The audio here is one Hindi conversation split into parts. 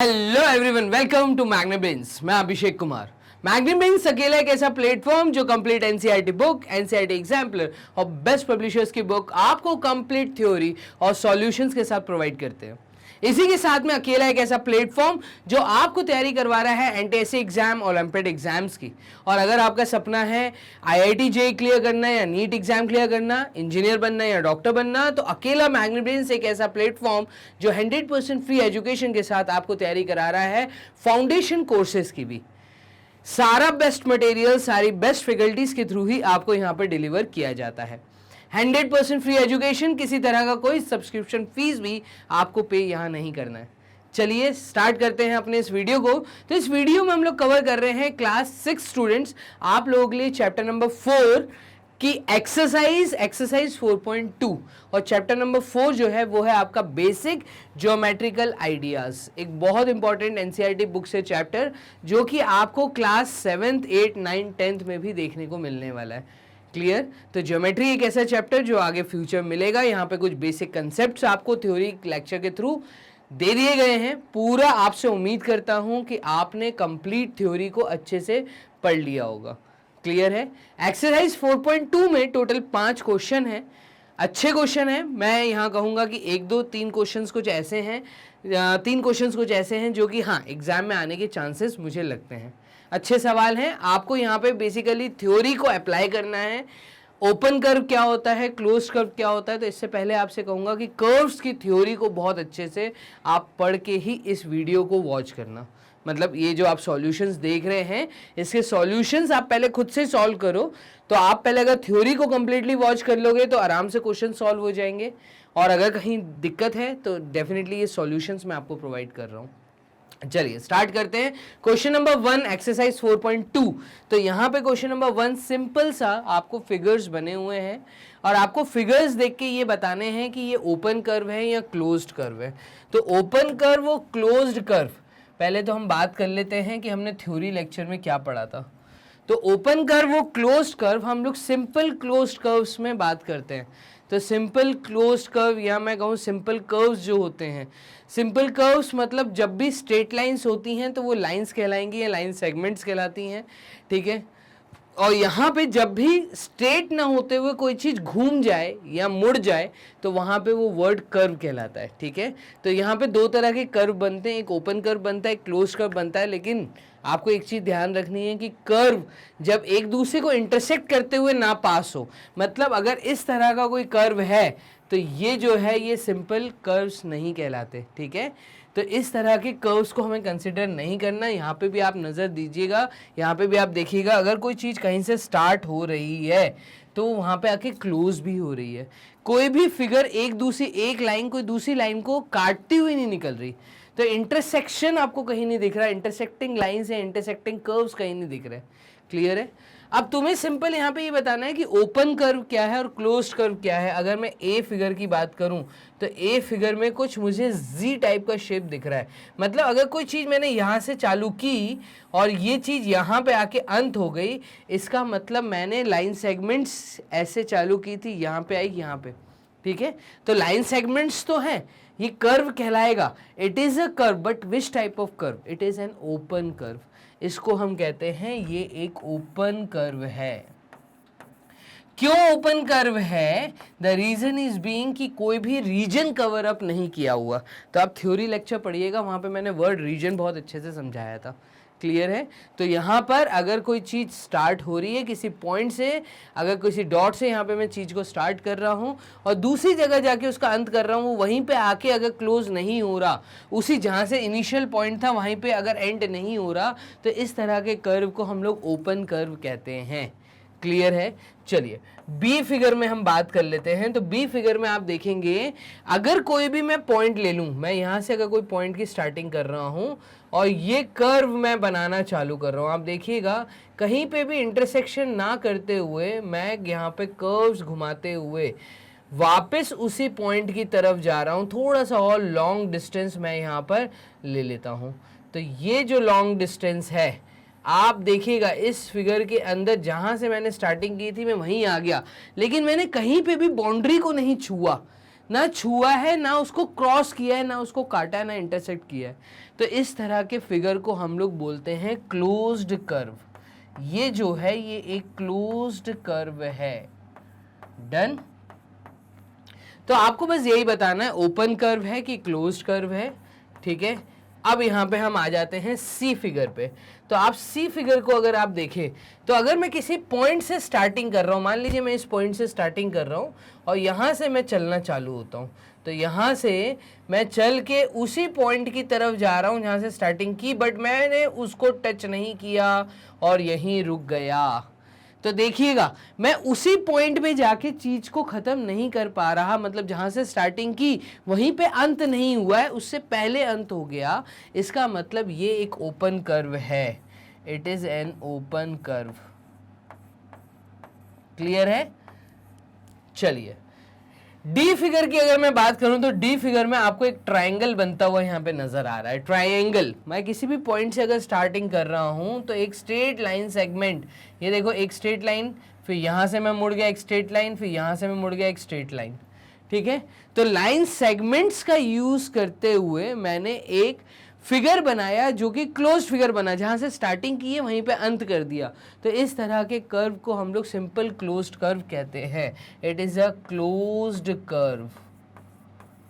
Hello everyone, welcome to Magnabrains. मैं अभिषेक कुमार। मैग्नाब्रेन्स अकेला एक ऐसा प्लेटफॉर्म जो complete NCERT book, NCERT exemplar और बेस्ट पब्लिशर्स की बुक आपको कंप्लीट थ्योरी और सॉल्यूशंस के साथ प्रोवाइड करते हैं। इसी के साथ में अकेला एक ऐसा प्लेटफॉर्म जो आपको तैयारी करवा रहा है एनटीएससी एग्जाम, ओलंपियाड एग्जाम्स की। और अगर आपका सपना है आईआईटी जेईई क्लियर करना या नीट एग्जाम क्लियर करना, इंजीनियर बनना या डॉक्टर बनना, तो अकेला मैग्नाब्रेन्स एक ऐसा प्लेटफॉर्म जो 100% फ्री एजुकेशन के साथ आपको तैयारी करा रहा है, फाउंडेशन कोर्सेज की भी। सारा बेस्ट मटेरियल, सारी बेस्ट फैकल्टीज के थ्रू ही आपको यहाँ पर डिलीवर किया जाता है। 100% फ्री एजुकेशन, किसी तरह का कोई सब्सक्रिप्शन फीस भी आपको पे यहाँ नहीं करना है। चलिए स्टार्ट करते हैं अपने इस वीडियो को। तो इस वीडियो में हम लोग कवर कर रहे हैं क्लास 6 स्टूडेंट्स, आप लोगों के लिए चैप्टर नंबर 4 की एक्सरसाइज 4.2 और चैप्टर नंबर 4 जो है वो है आपका बेसिक ज्योमेट्रिकल आइडियाज। एक बहुत इंपॉर्टेंट एनसीईआरटी बुक से चैप्टर जो कि आपको class 7th, 8th, 9th, 10th में भी देखने को मिलने वाला है। क्लियर? तो ज्योमेट्री एक ऐसा चैप्टर जो आगे फ्यूचर मिलेगा। यहाँ पे कुछ बेसिक कंसेप्ट्स आपको थ्योरी लेक्चर के थ्रू दे दिए गए हैं। पूरा आपसे उम्मीद करता हूँ कि आपने कंप्लीट थ्योरी को अच्छे से पढ़ लिया होगा। क्लियर है? एक्सरसाइज 4.2 में टोटल 5 क्वेश्चन है। अच्छे क्वेश्चन है। मैं यहाँ कहूँगा कि 1, 2, 3 क्वेश्चंस कुछ ऐसे हैं, 3 क्वेश्चंस कुछ ऐसे हैं जो कि हाँ एग्जाम में आने के चांसेस मुझे लगते हैं। अच्छे सवाल हैं। आपको यहाँ पे बेसिकली थ्योरी को अप्लाई करना है। ओपन कर्व क्या होता है, क्लोज कर्व क्या होता है, तो इससे पहले आपसे कहूँगा कि कर्व्स की थ्योरी को बहुत अच्छे से आप पढ़ के ही इस वीडियो को वॉच करना। मतलब ये जो आप सॉल्यूशंस देख रहे हैं, इसके सॉल्यूशंस आप पहले खुद से सॉल्व करो। तो आप पहले अगर थ्योरी को कंप्लीटली वॉच कर लोगे तो आराम से क्वेश्चन सॉल्व हो जाएंगे। और अगर कहीं दिक्कत है तो डेफिनेटली ये सॉल्यूशंस मैं आपको प्रोवाइड कर रहा हूँ। चलिए स्टार्ट करते हैं। Question number 1 exercise 4.2। तो यहाँ पे क्वेश्चन नंबर 1 सिंपल सा आपको फिगर्स बने हुए हैं और आपको फिगर्स देख के ये बताने हैं कि ये ओपन कर्व है या क्लोज्ड कर्व है। तो ओपन कर्व और क्लोज्ड कर्व, पहले तो हम बात कर लेते हैं कि हमने थ्योरी लेक्चर में क्या पढ़ा था। तो ओपन कर्व और क्लोज्ड कर्व हम लोग सिंपल क्लोज्ड कर्व्स में बात करते हैं। तो सिंपल क्लोज्ड कर्व या मैं कहूँ सिंपल कर्व्स जो होते हैं, सिंपल कर्व्स मतलब जब भी स्ट्रेट लाइंस होती हैं तो वो लाइंस कहलाएंगी या लाइन सेगमेंट्स कहलाती हैं। ठीक है? और यहाँ पे जब भी स्ट्रेट ना होते हुए कोई चीज़ घूम जाए या मुड़ जाए तो वहाँ पे वो वर्ड कर्व कहलाता है। ठीक है? तो यहाँ पे 2 तरह के कर्व बनते हैं, एक ओपन कर्व बनता है, एक क्लोज कर्व बनता है। लेकिन आपको एक चीज़ ध्यान रखनी है कि कर्व जब एक दूसरे को इंटरसेक्ट करते हुए ना पास हो, मतलब अगर इस तरह का कोई कर्व है तो ये जो है ये सिंपल कर्व्स नहीं कहलाते। ठीक है? तो इस तरह के कर्व्स को हमें कंसिडर नहीं करना। यहाँ पे भी आप नज़र दीजिएगा, यहाँ पे भी आप देखिएगा, अगर कोई चीज़ कहीं से स्टार्ट हो रही है तो वहाँ पे आके क्लोज भी हो रही है। कोई भी फिगर एक लाइन कोई दूसरी लाइन को काटती हुई नहीं निकल रही। तो इंटरसेक्शन आपको कहीं नहीं दिख रहा, इंटरसेक्टिंग लाइन्स या इंटरसेक्टिंग कर्व्स कहीं नहीं दिख रहे। क्लियर है? अब तुम्हें सिंपल यहाँ पे ये बताना है कि ओपन कर्व क्या है और क्लोज्ड कर्व क्या है। अगर मैं ए फिगर की बात करूँ तो ए फिगर में कुछ मुझे जी टाइप का शेप दिख रहा है। मतलब अगर कोई चीज़ मैंने यहाँ से चालू की और ये चीज़ यहाँ पे आके अंत हो गई, इसका मतलब मैंने लाइन सेगमेंट्स ऐसे चालू की थी, यहाँ पे आई, यहाँ पे। ठीक है? तो लाइन सेगमेंट्स तो हैं, ये कर्व कहलाएगा। It is a curve, but which type of curve? It is an open curve. इसको हम कहते हैं ये एक ओपन कर्व है। क्यों ओपन कर्व है? द रीजन इज बीइंग कि कोई भी रीजन कवर अप नहीं किया हुआ। तो आप थ्योरी लेक्चर पढ़िएगा, वहां पे मैंने वर्ड रीजन बहुत अच्छे से समझाया था। क्लियर है? तो यहाँ पर अगर कोई चीज़ स्टार्ट हो रही है किसी पॉइंट से, अगर किसी डॉट से यहाँ पे मैं चीज़ को स्टार्ट कर रहा हूँ और दूसरी जगह जाके उसका अंत कर रहा हूँ, वहीं पे आके अगर क्लोज नहीं हो रहा, उसी जहाँ से इनिशियल पॉइंट था वहीं पे अगर एंड नहीं हो रहा, तो इस तरह के कर्व को हम लोग ओपन कर्व कहते हैं। क्लियर है? चलिए बी फिगर में हम बात कर लेते हैं। तो बी फिगर में आप देखेंगे, अगर कोई भी मैं पॉइंट ले लूं, मैं यहाँ से अगर कोई पॉइंट की स्टार्टिंग कर रहा हूँ और ये कर्व मैं बनाना चालू कर रहा हूँ, आप देखिएगा कहीं पे भी इंटरसेक्शन ना करते हुए मैं यहाँ पे कर्व्स घुमाते हुए वापस उसी पॉइंट की तरफ जा रहा हूँ। थोड़ा सा और लॉन्ग डिस्टेंस मैं यहाँ पर ले लेता हूँ। तो ये जो लॉन्ग डिस्टेंस है, आप देखिएगा इस फिगर के अंदर जहां से मैंने स्टार्टिंग की थी मैं वहीं आ गया, लेकिन मैंने कहीं पे भी बाउंड्री को नहीं छुआ। ना छुआ है, ना उसको क्रॉस किया है, ना उसको काटा है, ना इंटरसेक्ट किया है। तो इस तरह के फिगर को हम लोग बोलते हैं क्लोज्ड कर्व। ये जो है ये एक क्लोज्ड कर्व है। डन। तो आपको बस यही बताना है ओपन कर्व है कि क्लोज्ड कर्व है। ठीक है, अब यहाँ पे हम आ जाते हैं सी फिगर पे। तो आप सी फिगर को अगर आप देखें तो अगर मैं किसी पॉइंट से स्टार्टिंग कर रहा हूँ, मान लीजिए मैं इस पॉइंट से स्टार्टिंग कर रहा हूँ और यहाँ से मैं चलना चालू होता हूँ, तो यहाँ से मैं चल के उसी पॉइंट की तरफ जा रहा हूँ जहाँ से स्टार्टिंग की, बट मैंने उसको टच नहीं किया और यहीं रुक गया। तो देखिएगा मैं उसी पॉइंट पे जाके चीज को खत्म नहीं कर पा रहा, मतलब जहां से स्टार्टिंग की वहीं पे अंत नहीं हुआ है, उससे पहले अंत हो गया। इसका मतलब ये एक ओपन कर्व है। It is an open curve. Clear है? चलिए डी फिगर की अगर मैं बात करूं तो डी फिगर में आपको एक ट्रायंगल बनता हुआ यहां पे नजर आ रहा है। ट्रायंगल, मैं किसी भी पॉइंट से अगर स्टार्टिंग कर रहा हूं तो एक स्ट्रेट लाइन सेगमेंट, ये देखो एक स्ट्रेट लाइन, फिर यहां से मैं मुड़ गया एक स्ट्रेट लाइन, फिर यहां से मैं मुड़ गया एक स्ट्रेट लाइन। ठीक है, तो लाइन सेगमेंट्स का यूज करते हुए मैंने एक फिगर बनाया जो कि क्लोज फिगर बना, जहां से स्टार्टिंग की है वहीं पे अंत कर दिया। तो इस तरह के कर्व को हम लोग सिंपल क्लोज्ड कर्व कहते हैं। It is a closed curve.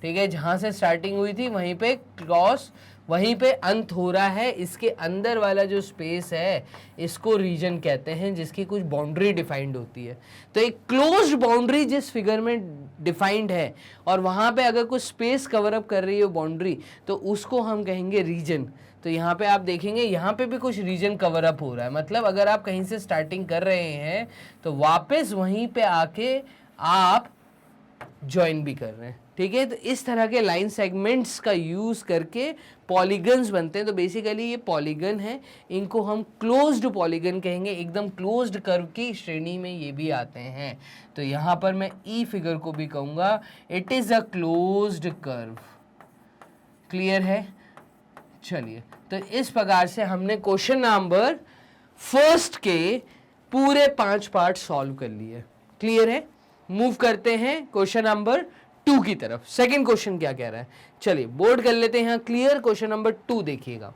ठीक है, जहां से स्टार्टिंग हुई थी वहीं पे क्रॉस, वहीं पे अंत हो रहा है। इसके अंदर वाला जो स्पेस है इसको रीजन कहते हैं, जिसकी कुछ बाउंड्री डिफाइंड होती है। तो एक क्लोज्ड बाउंड्री जिस फिगर में डिफाइंड है और वहां पे अगर कुछ स्पेस कवर अप कर रही है बाउंड्री, तो उसको हम कहेंगे रीजन। तो यहाँ पे आप देखेंगे यहाँ पे भी कुछ रीजन कवर अप हो रहा है, मतलब अगर आप कहीं से स्टार्टिंग कर रहे हैं तो वापस वहीं पे आके आप ज्वाइन भी कर रहे हैं। ठीक है, तो इस तरह के लाइन सेगमेंट्स का यूज करके पॉलीगन्स बनते हैं। तो बेसिकली ये पॉलीगन है, इनको हम क्लोज्ड पॉलीगन कहेंगे। एकदम क्लोज्ड कर्व की श्रेणी में ये भी आते हैं। तो यहाँ पर मैं ई फिगर को भी कहूंगा it is a closed curve. Clear है? चलिए, तो इस प्रकार से हमने क्वेश्चन नंबर फर्स्ट के पूरे 5 पार्ट सॉल्व कर लिए। क्लियर है? मूव करते हैं क्वेश्चन नंबर 2 की तरफ। सेकंड क्वेश्चन क्या कह रहा है, चलिए बोर्ड कर लेते हैं यहाँ क्लियर। क्वेश्चन नंबर 2 देखिएगा,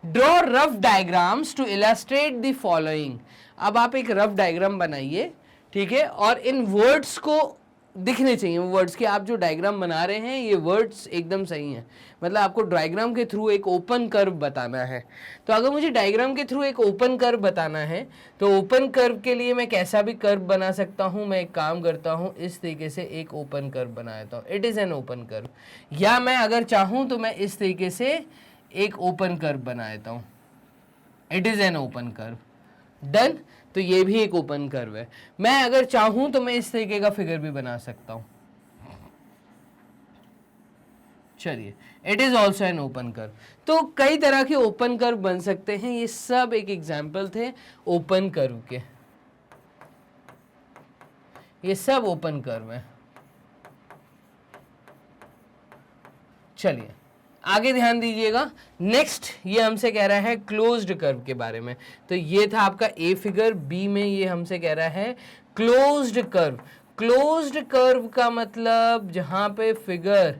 draw rough diagrams to illustrate the following. अब आप एक रफ डायग्राम बनाइए, ठीक है, और इन वर्ड्स को दिखने चाहिए, वर्ड्स के आप जो डायग्राम बना रहे हैं ये वर्ड्स एकदम सही हैं। मतलब आपको डायग्राम के थ्रू एक ओपन कर्व बताना है। तो अगर मुझे डायग्राम के थ्रू एक ओपन कर्व बताना है तो ओपन कर्व के लिए मैं कैसा भी कर्व बना सकता हूं। मैं एक काम करता हूं, इस तरीके से एक ओपन कर्व बना देता हूं। It is an open curve. या मैं अगर चाहूं तो मैं इस तरीके से एक ओपन कर्व बना देता हूं। It is an open curve. Done. तो ये भी एक ओपन कर्व है। मैं अगर चाहूं तो मैं इस तरीके का फिगर भी बना सकता हूं। चलिए, it is also an open curve. तो कई तरह के ओपन कर्व बन सकते हैं। ये सब एक एग्जाम्पल थे ओपन कर्व के। ये सब ओपन कर्व है। चलिए आगे ध्यान दीजिएगा। नेक्स्ट ये हमसे कह रहा है क्लोज्ड कर्व के बारे में। तो ये था आपका ए फिगर। बी में ये हमसे कह रहा है क्लोज्ड कर्व। क्लोज्ड कर्व का मतलब जहां पे फिगर,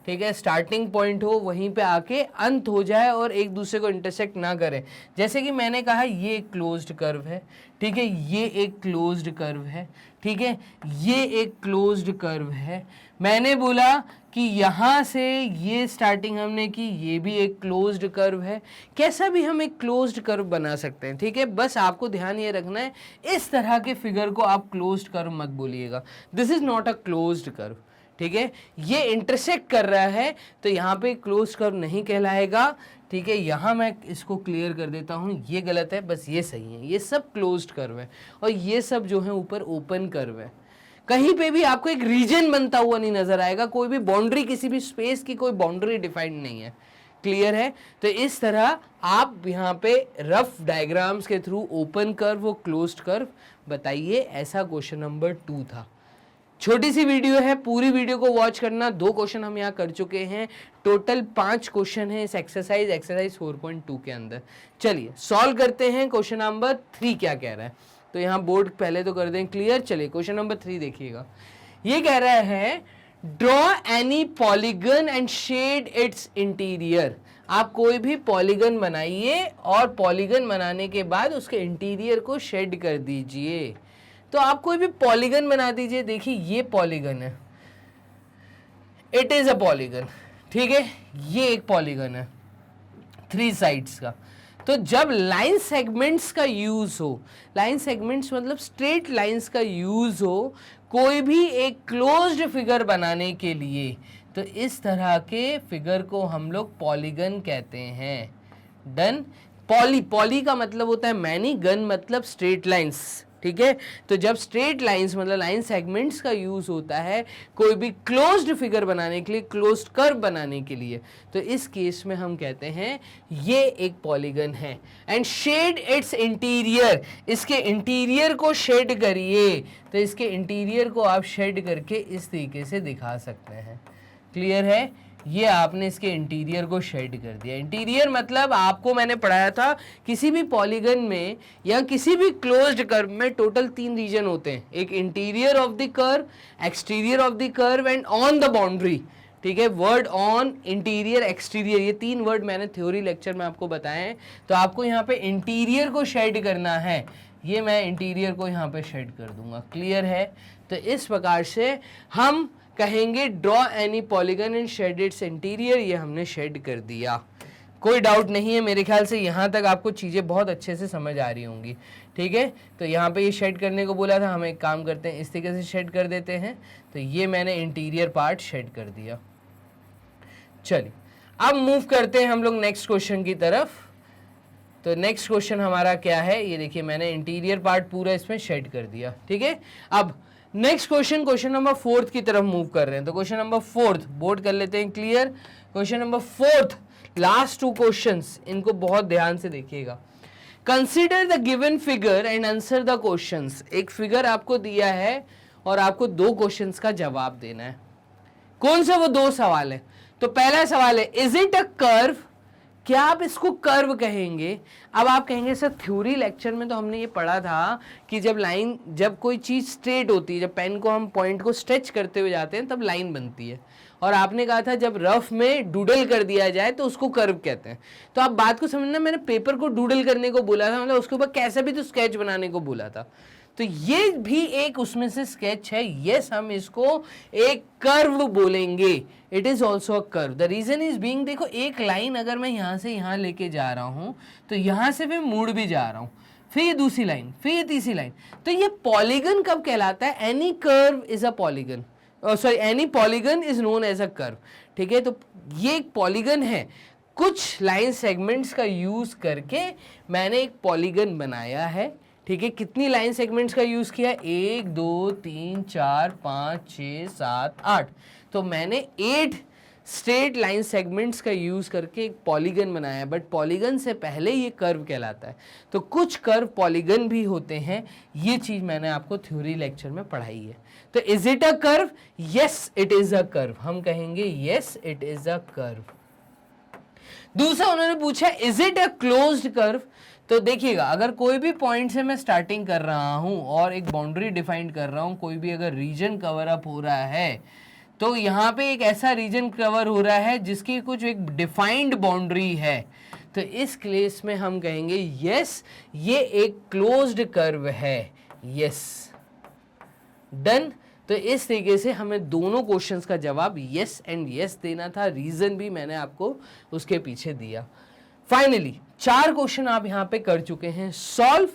ठीक है, स्टार्टिंग पॉइंट हो वहीं पे आके अंत हो जाए और एक दूसरे को इंटरसेक्ट ना करें। जैसे कि मैंने कहा ये एक क्लोज्ड कर्व है, ठीक है, ये एक क्लोज्ड कर्व है, ठीक है, ये एक क्लोज्ड कर्व है। मैंने बोला कि यहाँ से ये स्टार्टिंग हमने की, ये भी एक क्लोज्ड कर्व है। कैसा भी हम एक क्लोज्ड कर्व बना सकते हैं, ठीक है। बस आपको ध्यान ये रखना है, इस तरह के फिगर को आप क्लोज्ड कर्व मत बोलिएगा। This is not a closed curve, ठीक है। ये इंटरसेक्ट कर रहा है तो यहाँ पे क्लोज कर्व नहीं कहलाएगा, ठीक है। यहाँ मैं इसको क्लियर कर देता हूँ, ये गलत है, बस ये सही है। ये सब क्लोज्ड कर्व है और ये सब जो है ऊपर ओपन कर्व है। कहीं पे भी आपको एक रीजन बनता हुआ नहीं नजर आएगा, कोई भी बाउंड्री, किसी भी स्पेस की कोई बाउंड्री डिफाइंड नहीं है। क्लियर है? तो इस तरह आप यहाँ पे रफ डायग्राम्स के थ्रू ओपन कर्व और क्लोज्ड कर्व बताइए। ऐसा क्वेश्चन नंबर 2 था। छोटी सी वीडियो है, पूरी वीडियो को वॉच करना। 2 क्वेश्चन हम यहाँ कर चुके हैं, टोटल 5 क्वेश्चन है इस एक्सरसाइज 4.2 के अंदर। चलिए सॉल्व करते हैं। क्वेश्चन नंबर 3 क्या कह रहा है, तो यहाँ बोर्ड पहले तो कर दें क्लियर। चलिए क्वेश्चन नंबर 3 देखिएगा। ये कह रहा है draw any polygon and shade its interior. आप कोई भी पॉलीगन बनाइए और पॉलीगन बनाने के बाद उसके इंटीरियर को शेड कर दीजिए। तो आप कोई भी पॉलीगन बना दीजिए। देखिए ये पॉलीगन है, इट इज अ पॉलीगन, ठीक है, ये एक पॉलीगन है 3 साइड्स का। तो जब लाइन सेगमेंट्स का यूज हो, लाइन सेगमेंट्स मतलब स्ट्रेट लाइंस का यूज हो कोई भी एक क्लोज्ड फिगर बनाने के लिए, तो इस तरह के फिगर को हम लोग पॉलीगन कहते हैं। डन। पॉली का मतलब होता है मैनी, गन मतलब स्ट्रेट लाइंस, ठीक है। तो जब स्ट्रेट लाइंस मतलब लाइन सेगमेंट्स का यूज होता है कोई भी क्लोज्ड फिगर बनाने के लिए, क्लोज्ड कर्व बनाने के लिए, तो इस केस में हम कहते हैं ये एक पॉलीगन है। एंड शेड इट्स इंटीरियर, इसके इंटीरियर को शेड करिए। तो इसके इंटीरियर को आप शेड करके इस तरीके से दिखा सकते हैं। क्लियर है? ये आपने इसके इंटीरियर को शेड कर दिया। इंटीरियर मतलब आपको मैंने पढ़ाया था किसी भी पॉलीगन में या किसी भी क्लोज्ड कर्व में टोटल 3 रीजन होते हैं। एक interior of the curve, exterior of the curve and on the boundary, ठीक है। वर्ड ऑन, इंटीरियर, एक्सटीरियर, ये 3 वर्ड मैंने थ्योरी लेक्चर में आपको बताए हैं। तो आपको यहाँ पे इंटीरियर को शेड करना है, ये मैं इंटीरियर को यहाँ पे शेड कर दूंगा। क्लियर है? तो इस प्रकार से हम कहेंगे draw any polygon and shade its interior. ये हमने शेड कर दिया, कोई डाउट नहीं है। मेरे ख्याल से यहाँ तक आपको चीज़ें बहुत अच्छे से समझ आ रही होंगी, ठीक है। तो यहाँ पे ये शेड करने को बोला था, हम एक काम करते हैं इस तरीके से शेड कर देते हैं। तो ये मैंने इंटीरियर पार्ट शेड कर दिया। चलिए अब मूव करते हैं हम लोग नेक्स्ट क्वेश्चन की तरफ। तो नेक्स्ट क्वेश्चन हमारा क्या है, ये देखिए मैंने इंटीरियर पार्ट पूरा इसमें शेड कर दिया, ठीक है। अब नेक्स्ट क्वेश्चन, क्वेश्चन नंबर 4 की तरफ मूव कर रहे हैं। तो क्वेश्चन नंबर 4 बोर्ड कर लेते हैं clear. Question number 4, last 2 questions, इनको बहुत ध्यान से देखिएगा। Consider the given figure and answer the questions. एक फिगर आपको दिया है और आपको 2 क्वेश्चंस का जवाब देना है। कौन सा वो 2 सवाल है? तो पहला सवाल है इज इट अ कर्व, क्या आप इसको कर्व कहेंगे? अब आप कहेंगे सर थ्योरी लेक्चर में तो हमने ये पढ़ा था कि जब कोई चीज़ स्ट्रेट होती है, जब पेन को हम पॉइंट को स्ट्रेच करते हुए जाते हैं तब लाइन बनती है। और आपने कहा था जब रफ में डूडल कर दिया जाए तो उसको कर्व कहते हैं। तो आप बात को समझना, मैंने पेपर को डूडल करने को बोला था, मतलब उसके ऊपर कैसे भी तो स्केच बनाने को बोला था। तो ये भी एक उसमें से स्केच है। यस, हम इसको एक कर्व बोलेंगे। It is also a curve. The reason is being, देखो एक लाइन अगर मैं यहाँ से यहाँ लेके जा रहा हूँ तो यहाँ से फिर मुड़ भी जा रहा हूँ, फिर ये दूसरी लाइन, फिर ये तीसरी लाइन, तो ये पॉलीगन कब कहलाता है? Any curve is a polygon, sorry any polygon is known as a curve, ठीक है। तो ये एक पॉलीगन है। कुछ लाइन सेगमेंट्स का यूज करके मैंने एक पॉलीगन बनाया है, ठीक है। कितनी लाइन सेगमेंट्स का यूज किया? 1 2 3 4 5 6 7 8। तो मैंने 8 स्ट्रेट लाइन सेगमेंट्स का यूज करके एक पॉलीगन बनाया है। बट पॉलीगन से पहले ये कर्व कहलाता है। तो कुछ कर्व पॉलीगन भी होते हैं, ये चीज मैंने आपको थ्योरी लेक्चर में पढ़ाई है। तो is it a curve? Yes it is a curve. हम कहेंगे yes it is a curve. दूसरा उन्होंने पूछा is it a closed curve. तो देखिएगा, अगर कोई भी पॉइंट से मैं स्टार्टिंग कर रहा हूं और एक बाउंड्री डिफाइन कर रहा हूं, कोई भी अगर रीजन कवर अप हो रहा है तो यहाँ पे एक ऐसा रीजन कवर हो रहा है जिसकी कुछ एक डिफाइंड बाउंड्री है, तो इस केस में हम कहेंगे यस ये एक क्लोज्ड कर्व है। Yes, done. तो इस तरीके से हमें दोनों क्वेश्चंस का जवाब यस एंड यस देना था। रीजन भी मैंने आपको उसके पीछे दिया। फाइनली 4 क्वेश्चन आप यहाँ पे कर चुके हैं सॉल्व।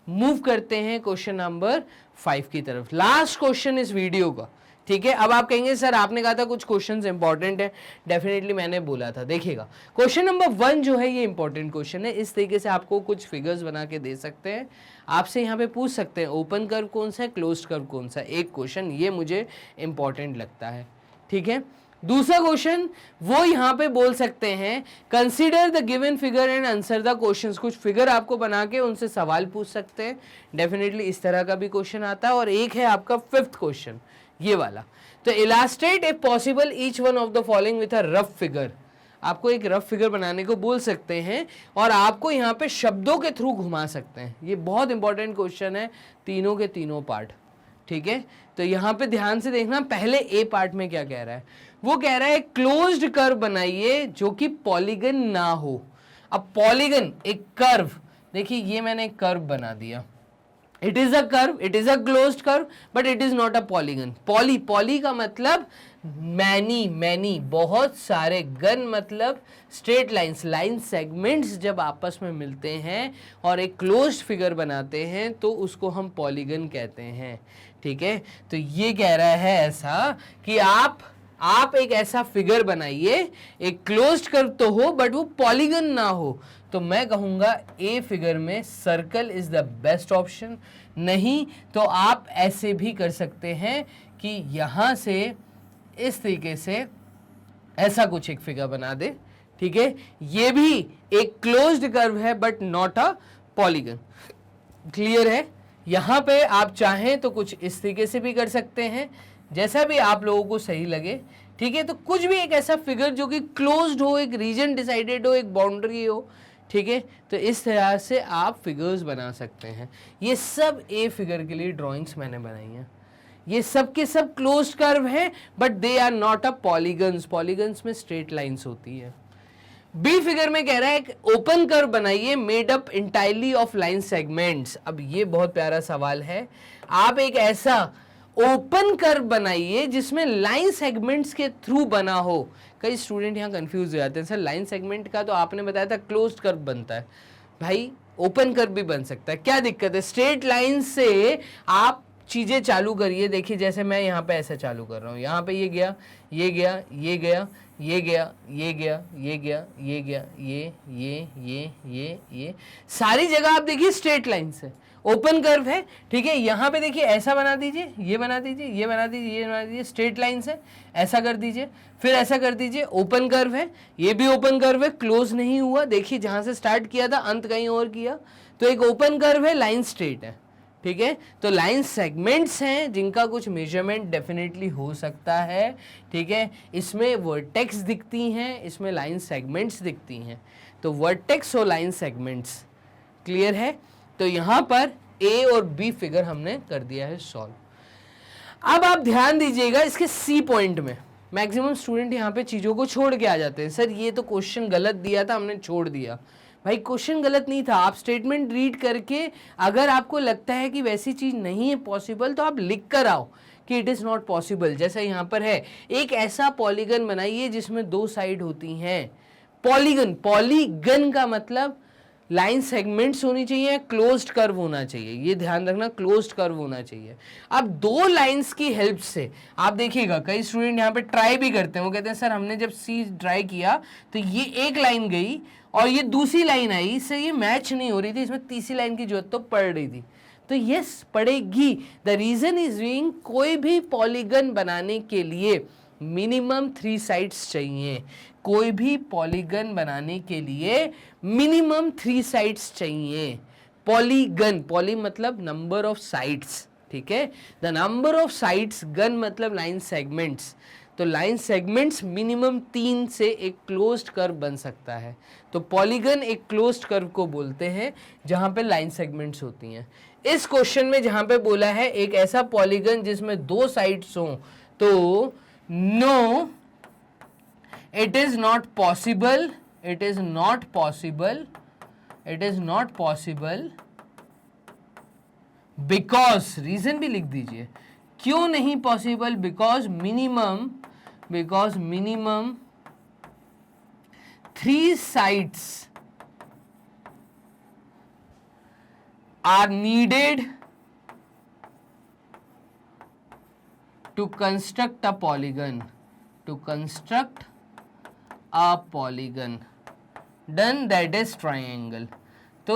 मूव करते हैं क्वेश्चन नंबर 5 की तरफ। लास्ट क्वेश्चन इस वीडियो का, ठीक है। अब आप कहेंगे सर आपने कहा था कुछ क्वेश्चंस इंपॉर्टेंट है। डेफिनेटली मैंने बोला था। देखिएगा क्वेश्चन नंबर 1 जो है ये इंपॉर्टेंट क्वेश्चन है। इस तरीके से आपको कुछ फिगर्स बना के दे सकते हैं। आपसे यहाँ पे पूछ सकते हैं ओपन कर्व कौन सा है, क्लोज्ड कर्व कौन सा है। एक क्वेश्चन ये मुझे इंपॉर्टेंट लगता है, ठीक है। दूसरा क्वेश्चन वो यहाँ पे बोल सकते हैं consider the given figure and answer the questions. कुछ फिगर आपको बना के उनसे सवाल पूछ सकते हैं। डेफिनेटली इस तरह का भी क्वेश्चन आता है। और एक है आपका 5th क्वेश्चन, ये वाला। तो illustrate if possible each one of the following with a rough figure. आपको एक रफ फिगर बनाने को बोल सकते हैं और आपको यहाँ पे शब्दों के थ्रू घुमा सकते हैं। ये बहुत इंपॉर्टेंट क्वेश्चन है, तीनों के तीनों पार्ट, ठीक है, तो यहाँ पे ध्यान से देखना, पहले ए पार्ट में क्या कह रहा है, वो कह रहा है क्लोज्ड कर्व बनाइए जो कि पॉलीगन ना हो। अब पॉलीगन एक कर्व, देखिए ये मैंने एक कर्व बना दिया, it is a curve, it is a closed curve, but it is not a polygon. Poly का मतलब मैनी, बहुत सारे, गन मतलब स्ट्रेट लाइंस, लाइन सेगमेंट्स जब आपस में मिलते हैं और एक क्लोज्ड फिगर बनाते हैं तो उसको हम पॉलीगन कहते हैं। ठीक है, तो ये कह रहा है ऐसा कि आप एक ऐसा फिगर बनाइए, एक क्लोज्ड कर्व तो हो बट वो पॉलीगन ना हो। तो मैं कहूंगा ए फिगर में circle is the best option. नहीं तो आप ऐसे भी कर सकते हैं कि यहां से इस तरीके से ऐसा कुछ एक फिगर बना दे। ठीक है, ये भी एक क्लोज्ड कर्व है but not a polygon. Clear है? यहां पे आप चाहें तो कुछ इस तरीके से भी कर सकते हैं, जैसा भी आप लोगों को सही लगे। ठीक है, तो कुछ भी एक ऐसा फिगर जो कि क्लोज्ड हो, एक रीजन डिसाइडेड हो, एक बाउंड्री हो। ठीक है, तो इस तरह से आप फिगर्स बना सकते हैं। ये सब ए फिगर के लिए ड्राइंग्स मैंने बनाई हैं। ये सब के सब क्लोज्ड कर्व हैं but they are not a polygons. Polygons में स्ट्रेट लाइंस होती है। बी फिगर में कह रहा है ओपन कर्व बनाइए made up entirely of line segments. अब ये बहुत प्यारा सवाल है। आप एक ऐसा ओपन कर्व बनाइए जिसमें लाइन सेगमेंट्स के थ्रू बना हो। कई स्टूडेंट यहाँ कंफ्यूज हो जाते हैं, सर लाइन सेगमेंट का तो आपने बताया था क्लोज्ड कर्व बनता है, भाई ओपन कर्व भी बन सकता है, क्या दिक्कत है? स्ट्रेट लाइन से आप चीजें चालू करिए। देखिए जैसे मैं यहाँ पे ऐसे चालू कर रहा हूँ, यहाँ पे ये गया, ये गया, ये गया, ये गया, ये गया, ये गया, ये गया, ये सारी जगह आप देखिए स्ट्रेट लाइन से ओपन कर्व है। ठीक है, यहाँ पे देखिए ऐसा बना दीजिए, ये बना दीजिए, ये बना दीजिए, ये बना दीजिए, स्ट्रेट लाइन से ऐसा कर दीजिए, फिर ऐसा कर दीजिए, ओपन कर्व है, ये भी ओपन कर्व है, क्लोज नहीं हुआ। देखिए जहां से स्टार्ट किया था अंत कहीं और किया, तो एक ओपन कर्व है, लाइन स्ट्रेट है। ठीक है, तो लाइन सेगमेंट्स हैं जिनका कुछ मेजरमेंट डेफिनेटली हो सकता है। ठीक है, इसमें वर्टेक्स दिखती हैं, इसमें लाइन सेगमेंट्स दिखती हैं, तो वर्टेक्स और लाइन सेगमेंट्स। क्लियर है? तो यहां पर ए और बी फिगर हमने कर दिया है सॉल्व। अब आप ध्यान दीजिएगा इसके सी पॉइंट में। मैक्सिमम स्टूडेंट यहाँ पे चीजों को छोड़ के आ जाते हैं, सर ये तो क्वेश्चन गलत दिया था हमने छोड़ दिया। भाई क्वेश्चन गलत नहीं था, आप स्टेटमेंट रीड करके अगर आपको लगता है कि वैसी चीज नहीं है पॉसिबल तो आप लिख कर आओ कि इट इज नॉट पॉसिबल। जैसा यहाँ पर है, एक ऐसा पॉलीगन बनाइए जिसमें दो साइड होती हैं। पॉलीगन, पॉलीगन का मतलब लाइन सेगमेंट्स होनी चाहिए, क्लोज्ड कर्व होना चाहिए, ये ध्यान रखना, क्लोज्ड कर्व होना चाहिए। अब दो लाइंस की हेल्प से आप देखिएगा कई स्टूडेंट यहाँ पे ट्राई भी करते हैं, वो कहते हैं सर हमने जब सी ट्राई किया तो ये एक लाइन गई और ये दूसरी लाइन आई, इससे ये मैच नहीं हो रही थी, इसमें तीसरी लाइन की जरूरत तो पड़ रही थी। तो यस पड़ेगी। द रीजन इज बीइंग कोई भी पॉलीगन बनाने के लिए मिनिमम 3 साइड्स चाहिए। कोई भी पॉलीगन बनाने के लिए मिनिमम 3 साइड्स चाहिए। पॉलीगन, पॉली मतलब नंबर ऑफ साइड्स। ठीक है, the number of sides, gun मतलब लाइन सेगमेंट्स। तो लाइन सेगमेंट्स मिनिमम 3 से एक क्लोज्ड कर्व बन सकता है। तो पॉलीगन एक क्लोज्ड कर्व को बोलते हैं जहां पे लाइन सेगमेंट्स होती हैं। इस क्वेश्चन में जहां पे बोला है एक ऐसा पॉलीगन जिसमें 2 साइड्स हों, तो no, it is not possible, it is not possible, it is not possible because, reason भी लिख दीजिए क्यों नहीं possible, because minimum 3 sides are needed to construct a polygon, to construct a polygon, done that is triangle। तो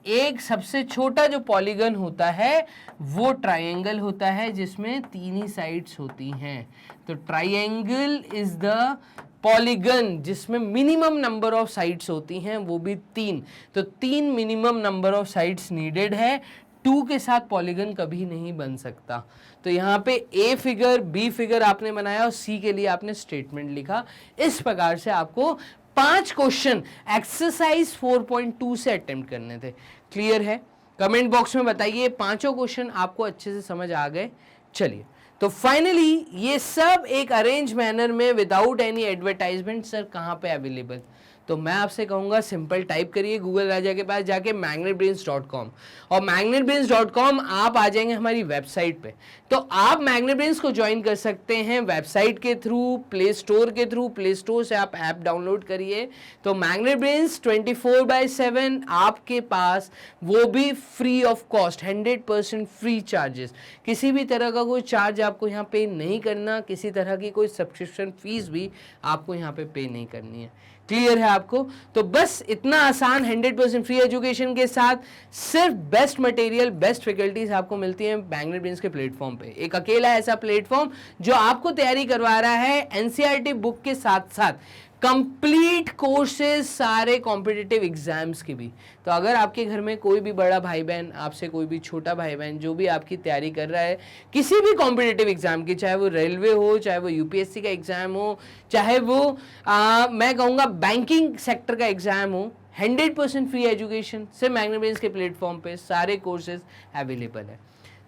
एक सबसे छोटा जो पॉलीगन होता है वो ट्राइंगल होता है जिसमें 3 ही साइड्स होती हैं। तो ट्राइंगल इज द पॉलीगन जिसमें मिनिमम नंबर ऑफ साइड्स होती हैं, वो भी 3। तो 3 minimum number of sides needed है, 2 के साथ पॉलीगन कभी नहीं बन सकता। तो यहाँ पे ए फिगर, बी फिगर आपने बनाया और सी के लिए आपने स्टेटमेंट लिखा। इस प्रकार से आपको 5 क्वेश्चन एक्सरसाइज 4.2 से अटेम्प्ट करने थे। क्लियर है? कमेंट बॉक्स में बताइए 5 क्वेश्चन आपको अच्छे से समझ आ गए चलिए, तो फाइनली ये सब एक अरेंज मैनर में विदाउट एनी एडवर्टाइजमेंट सर कहाँ पे अवेलेबल? तो मैं आपसे कहूँगा सिंपल टाइप करिए गूगल राजा के पास जाके magnetbrains.com, और magnetbrains.com आप आ जाएंगे हमारी वेबसाइट पे। तो आप मैग्नेटब्रेन्स को ज्वाइन कर सकते हैं वेबसाइट के थ्रू, प्ले स्टोर के थ्रू। प्ले स्टोर से आप ऐप डाउनलोड करिए। तो मैग्नेटब्रेन्स 24/7 आपके पास, वो भी free of cost, 100% free charges. किसी भी तरह का कोई चार्ज आपको यहाँ पे नहीं करना, किसी तरह की कोई सब्सक्रिप्शन फीस भी आपको यहाँ पे नहीं करनी है। क्लियर है आपको? तो बस इतना आसान, 100% फ्री एजुकेशन के साथ सिर्फ बेस्ट मटेरियल, बेस्ट फैकल्टीज आपको मिलती हैं मैग्नेटब्रेन्स के प्लेटफॉर्म पे। एक अकेला ऐसा प्लेटफॉर्म जो आपको तैयारी करवा रहा है एनसीईआरटी बुक के साथ साथ कंप्लीट कोर्सेज सारे कॉम्पिटिटिव एग्जाम्स की भी। तो अगर आपके घर में कोई भी बड़ा भाई बहन, आपसे कोई भी छोटा भाई बहन जो भी आपकी तैयारी कर रहा है किसी भी कॉम्पिटिटिव एग्जाम की, चाहे वो रेलवे हो, चाहे वो यूपीएससी का एग्जाम हो, चाहे वो मैं कहूँगा बैंकिंग सेक्टर का एग्जाम हो, 100% फ्री एजुकेशन सिर्फ मैग्नेटब्रेन्स के प्लेटफॉर्म पे सारे कोर्सेज अवेलेबल है।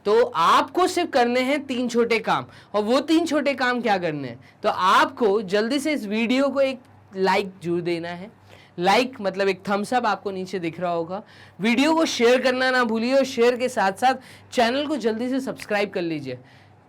तो आपको सिर्फ करने हैं 3 छोटे काम, और वो 3 छोटे काम क्या करने हैं? तो आपको जल्दी से इस वीडियो को एक लाइक जरूर देना है। लाइक मतलब एक थम्स अप आपको नीचे दिख रहा होगा। वीडियो को शेयर करना ना भूलिए, और शेयर के साथ साथ चैनल को जल्दी से सब्सक्राइब कर लीजिए।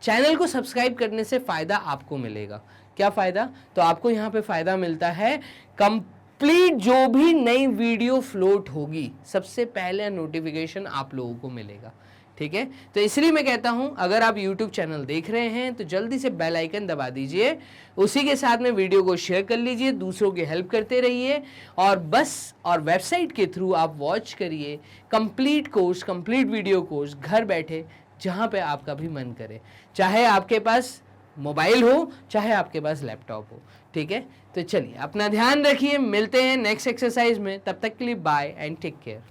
चैनल को सब्सक्राइब करने से फ़ायदा आपको मिलेगा। क्या फ़ायदा? तो आपको यहाँ पे फ़ायदा मिलता है, कंप्लीट जो भी नई वीडियो फ्लोट होगी सबसे पहले नोटिफिकेशन आप लोगों को मिलेगा। ठीक है? तो इसलिए मैं कहता हूं, अगर आप YouTube चैनल देख रहे हैं तो जल्दी से बेल आइकन दबा दीजिए, उसी के साथ में वीडियो को शेयर कर लीजिए, दूसरों की हेल्प करते रहिए, और बस और वेबसाइट के थ्रू आप वॉच करिए complete course, complete video course घर बैठे जहां पे आपका भी मन करे, चाहे आपके पास मोबाइल हो, चाहे आपके पास लैपटॉप हो। ठीक है? तो चलिए अपना ध्यान रखिए, मिलते हैं नेक्स्ट एक्सरसाइज में, तब तक के लिए बाय एंड टेक केयर।